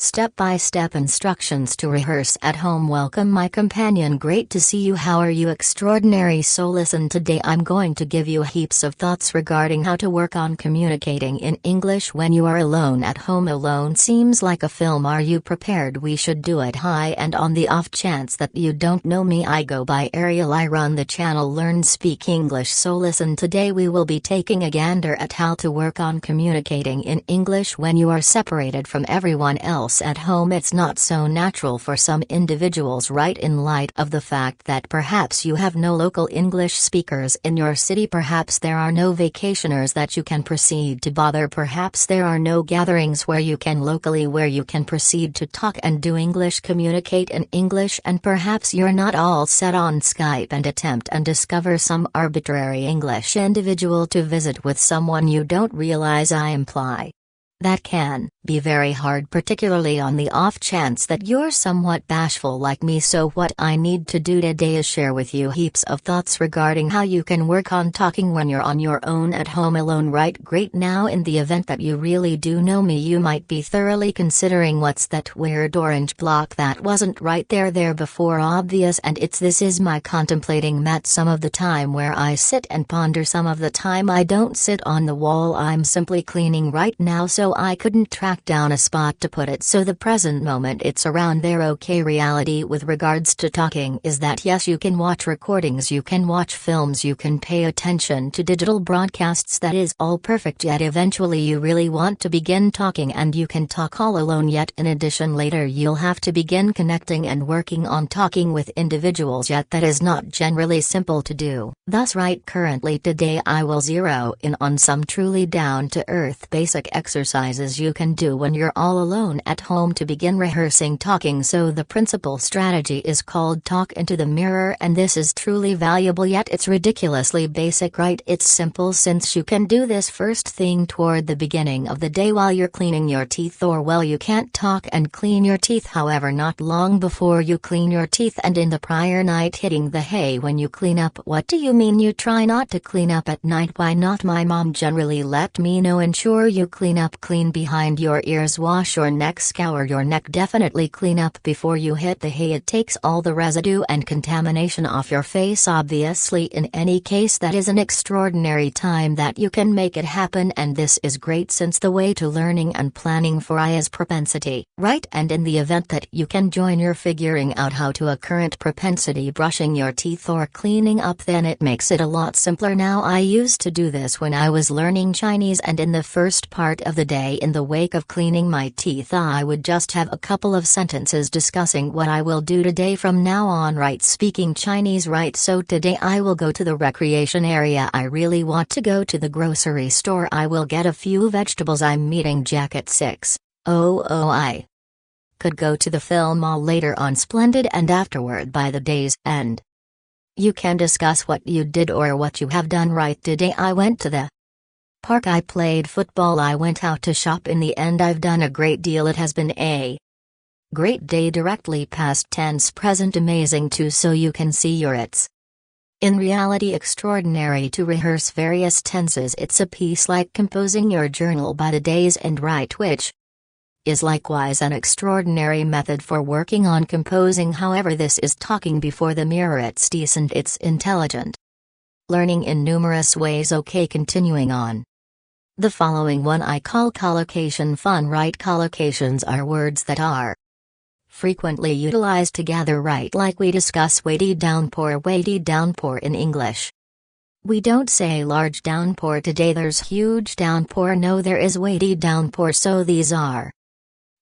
Step-by-step instructions to rehearse at home. Welcome my companion, great to see you. How are you? Extraordinary. So listen, today I'm going to give you heaps of thoughts regarding how to work on communicating in English when you are alone at home. Alone seems like a film. Are you prepared? We should do it. Hi, and on the off chance that you don't know me, I go by Ariel. I run the channel Learn Speak English. So listen, today we will be taking a gander at how to work on communicating in English when you are separated from everyone else at home. It's not so natural for some individuals, right? In light of the fact that perhaps you have no local English speakers in your city, perhaps there are no vacationers that you can proceed to bother, perhaps there are no gatherings where you can proceed to talk and do English, communicate in English, and perhaps you're not all set on Skype and attempt and discover some arbitrary English individual to visit with someone you don't realize. I imply that can be very hard, particularly on the off chance that you're somewhat bashful like me. So what I need to do today is share with you heaps of thoughts regarding how you can work on talking when you're on your own at home alone, right? Great. Now in the event that you really do know me, you might be thoroughly considering what's that weird orange block that wasn't right there before? Obvious, and this is my contemplating mat. Some of the time where I sit and ponder, some of the time I don't sit on the wall, I'm simply cleaning right now, so I couldn't track down a spot to put it, so the present moment it's around there. Okay, reality with regards to talking is that yes, you can watch recordings, you can watch films, you can pay attention to digital broadcasts, that is all perfect, yet eventually you really want to begin talking and you can talk all alone. Yet in addition, later you'll have to begin connecting and working on talking with individuals, yet that is not generally simple to do. Thus right, currently today I will zero in on some truly down-to-earth basic exercises you can do when you're all alone at home to begin rehearsing talking. So the principal strategy is called talk into the mirror, and this is truly valuable, yet it's ridiculously basic, right? It's simple, since you can do this first thing toward the beginning of the day while you're cleaning your teeth, or well, you can't talk and clean your teeth, however not long before you clean your teeth, and in the prior night hitting the hay when you clean up. What do you mean you try not to clean up at night? Why not? My mom generally let me know. Ensure you clean up, clean behind your ears, wash your neck, scour your neck, definitely clean up before you hit the hay. It takes all the residue and contamination off your face. Obviously, in any case, that is an extraordinary time that you can make it happen, and this is great since the way to learning and planning for I is propensity, right? And in the event that you can join your figuring out how to a current propensity, brushing your teeth or cleaning up, then it makes it a lot simpler. Now I used to do this when I was learning Chinese, and in the first part of the day in the wake of cleaning my teeth, I would just have a couple of sentences discussing what I will do today from now on, right? Speaking Chinese, right? So today I will go to the recreation area. I really want to go to the grocery store. I will get a few vegetables. I'm meeting Jack at 6. I could go to the film mall later on, splendid, and afterward by the day's end you can discuss what you did or what you have done, right? Today I went to the park, I played football, I went out to shop. In the end I've done a great deal. It has been a great day. Directly past tense present, amazing too, so you can see it's in reality extraordinary to rehearse various tenses. It's a piece like composing your journal by the day's end, right, which is likewise an extraordinary method for working on composing. However, this is talking before the mirror. It's decent, it's intelligent. Learning in numerous ways. Okay, continuing on. The following one I call collocation fun, right? Collocations are words that are frequently utilized together, right? Like we discuss weighty downpour in English. We don't say large downpour today, there's huge downpour. No, there is weighty downpour. So these are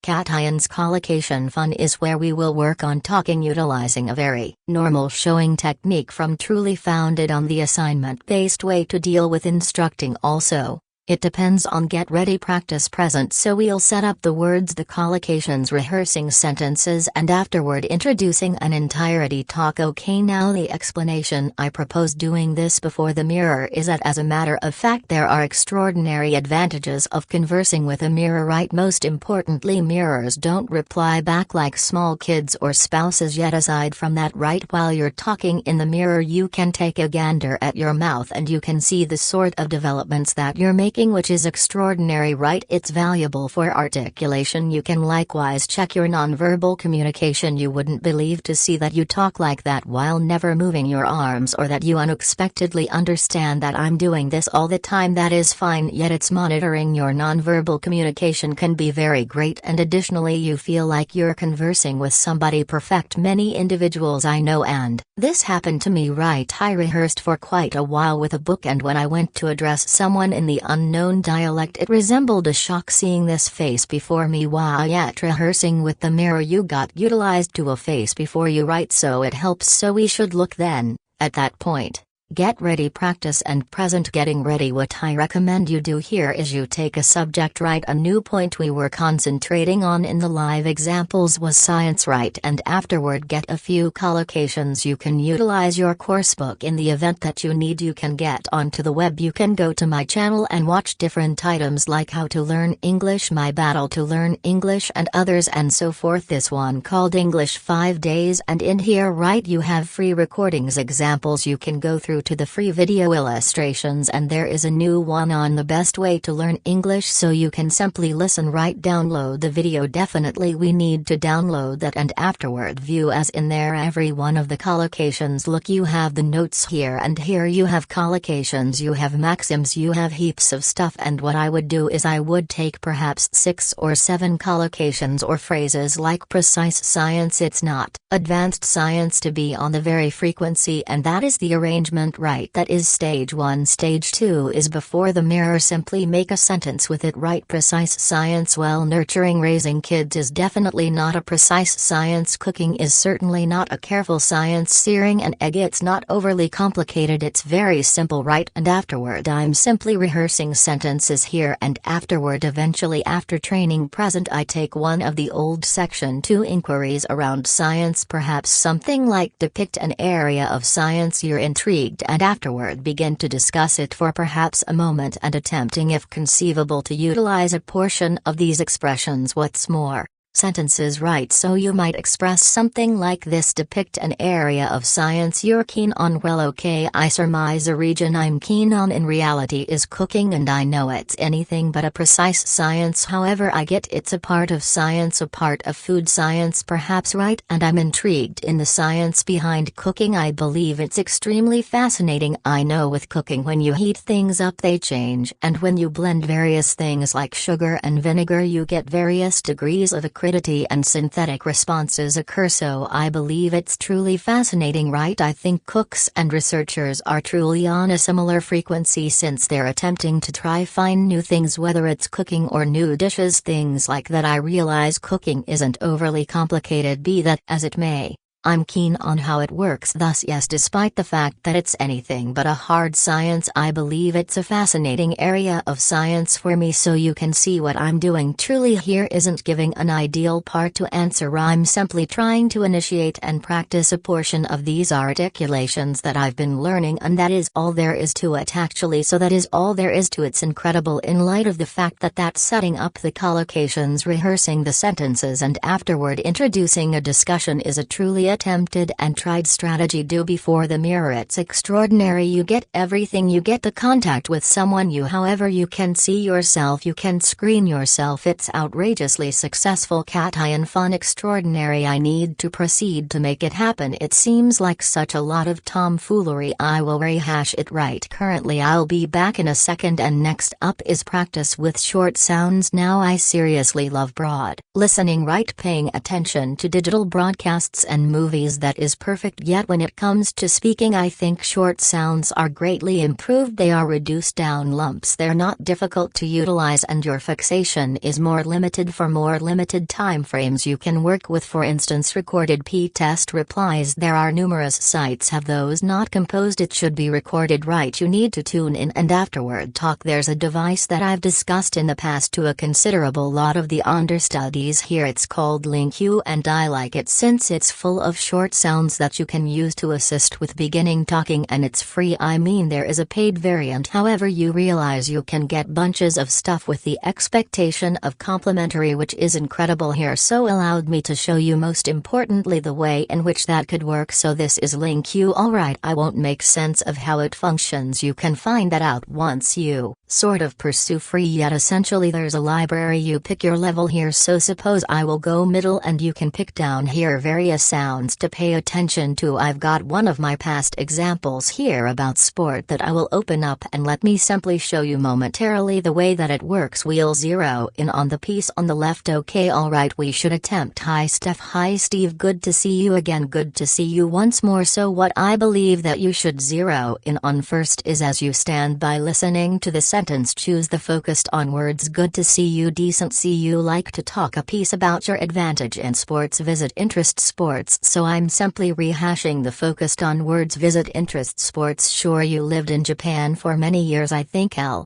cations. Collocation fun is where we will work on talking utilizing a very normal showing technique from truly founded on the assignment-based way to deal with instructing. Also, it depends on get ready practice present, so we'll set up the words, the collocations, rehearsing sentences, and afterward introducing an entirety talk. Okay, now the explanation. I propose doing this before the mirror is that as a matter of fact there are extraordinary advantages of conversing with a mirror, right? Most importantly, mirrors don't reply back like small kids or spouses. Yet aside from that, right, while you're talking in the mirror you can take a gander at your mouth and you can see the sort of developments that you're making making, which is extraordinary, right? It's valuable for articulation. You can likewise check your nonverbal communication. You wouldn't believe to see that you talk like that while never moving your arms, or that you unexpectedly understand that I'm doing this all the time. That is fine, yet it's monitoring your nonverbal communication can be very great, and additionally you feel like you're conversing with somebody perfect. Many individuals I know, and this happened to me, right? I rehearsed for quite a while with a book, and when I went to address someone in the unknown dialect, it resembled a shock seeing this face before me. Wow, yet rehearsing with the mirror you got utilized to a face before you, right? So it helps, so we should look then, at that point. Get ready, practice and present. Getting ready. What I recommend you do here is you take a subject, right? A new point we were concentrating on in the live examples was science, right? And afterward get a few collocations. You can utilize your course book in the event that you need. You can get onto the web. You can go to my channel and watch different items like how to learn English, my battle to learn English, and others and so forth. This one called English 5 days, and in here, right, you have free recordings, examples. You can go through to the free video illustrations, and there is a new one on the best way to learn English, so you can simply listen, right? Download the video. Definitely we need to download that and afterward view as in there every one of the collocations. Look, you have the notes here, and here you have collocations, you have maxims, you have heaps of stuff, and what I would do is I would take perhaps 6 or 7 collocations or phrases like precise science. It's not advanced science to be on the very frequency, and that is the arrangement, right? That is stage 1. Stage 2 is before the mirror. Simply make a sentence with it, right? Precise science. Well, nurturing, raising kids is definitely not a precise science. Cooking is certainly not a careful science. Searing an egg, it's not overly complicated, it's very simple, right? And afterward I'm simply rehearsing sentences here, and afterward, eventually after training present, I take one of the old section 2 inquiries around science, perhaps something like depict an area of science you're intrigued, and afterward begin to discuss it for perhaps a moment, and attempting if conceivable to utilize a portion of these expressions. What's more, sentences, right? So you might express something like this: depict an area of science you're keen on. Well, okay, I surmise a region I'm keen on in reality is cooking, and I know it's anything but a precise science. However, I get it's a part of science, a part of food science perhaps, right? And I'm intrigued in the science behind cooking. I believe it's extremely fascinating. I know with cooking, when you heat things up they change, and when you blend various things like sugar and vinegar you get various degrees of acridity and synthetic responses occur. So I believe it's truly fascinating, right? I think cooks and researchers are truly on a similar frequency, since they're attempting to try find new things, whether it's cooking or new dishes, things like that. I realize cooking isn't overly complicated, be that as it may. I'm keen on how it works. Thus, yes, despite the fact that it's anything but a hard science, I believe it's a fascinating area of science for me. So you can see what I'm doing truly here isn't giving an ideal part to answer. I'm simply trying to initiate and practice a portion of these articulations that I've been learning, and that is all there is to it actually. So that is all there is to it. It's incredible in light of the fact that setting up the collocations, rehearsing the sentences, and afterward introducing a discussion is a truly attempted and tried strategy. Do before the mirror. It's extraordinary. You get everything. You get the contact with someone, however you can see yourself, you can screen yourself. It's outrageously successful, cat eye and fun, extraordinary. I need to proceed to make it happen. It seems like such a lot of tomfoolery. I will rehash it right currently. I'll be back in a second, and next up is practice with short sounds. Now I seriously love broad listening, right? Paying attention to digital broadcasts and movies, that is perfect. Yet when it comes to speaking, I think short sounds are greatly improved. They are reduced down lumps. They're not difficult to utilize, and your fixation is more limited for more limited time frames you can work with. For instance, recorded p-test replies. There are numerous sites have those not composed. It should be recorded, right? You need to tune in and afterward talk. There's a device that I've discussed in the past to a considerable lot of the understudies here. It's called LinkU, and I like it since it's full of of short sounds that you can use to assist with beginning talking, and it's free. I mean, there is a paid variant, however you realize you can get bunches of stuff with the expectation of complimentary, which is incredible here. So allowed me to show you most importantly the way in which that could work. So this is link you. Alright, I won't make sense of how it functions, you can find that out once you sort of pursue free, yet essentially there's a library, you pick your level here. So suppose I will go middle and you can pick down here various sounds to pay attention to. I've got one of my past examples here about sport that I will open up, and let me simply show you momentarily the way that it works. We'll zero in on the piece on the left. Okay, alright, we should attempt. Hi Steph. Hi Steve, good to see you again, good to see you once more. So what I believe that you should zero in on first is, as you stand by listening to the sentence, choose the focused on words. Good to see you, decent, see you, like to talk a piece about your advantage in sports, visit, interest, sports. So I'm simply rehashing the focused on words, visit, interest, sports. Sure, you lived in Japan for many years, I think. L.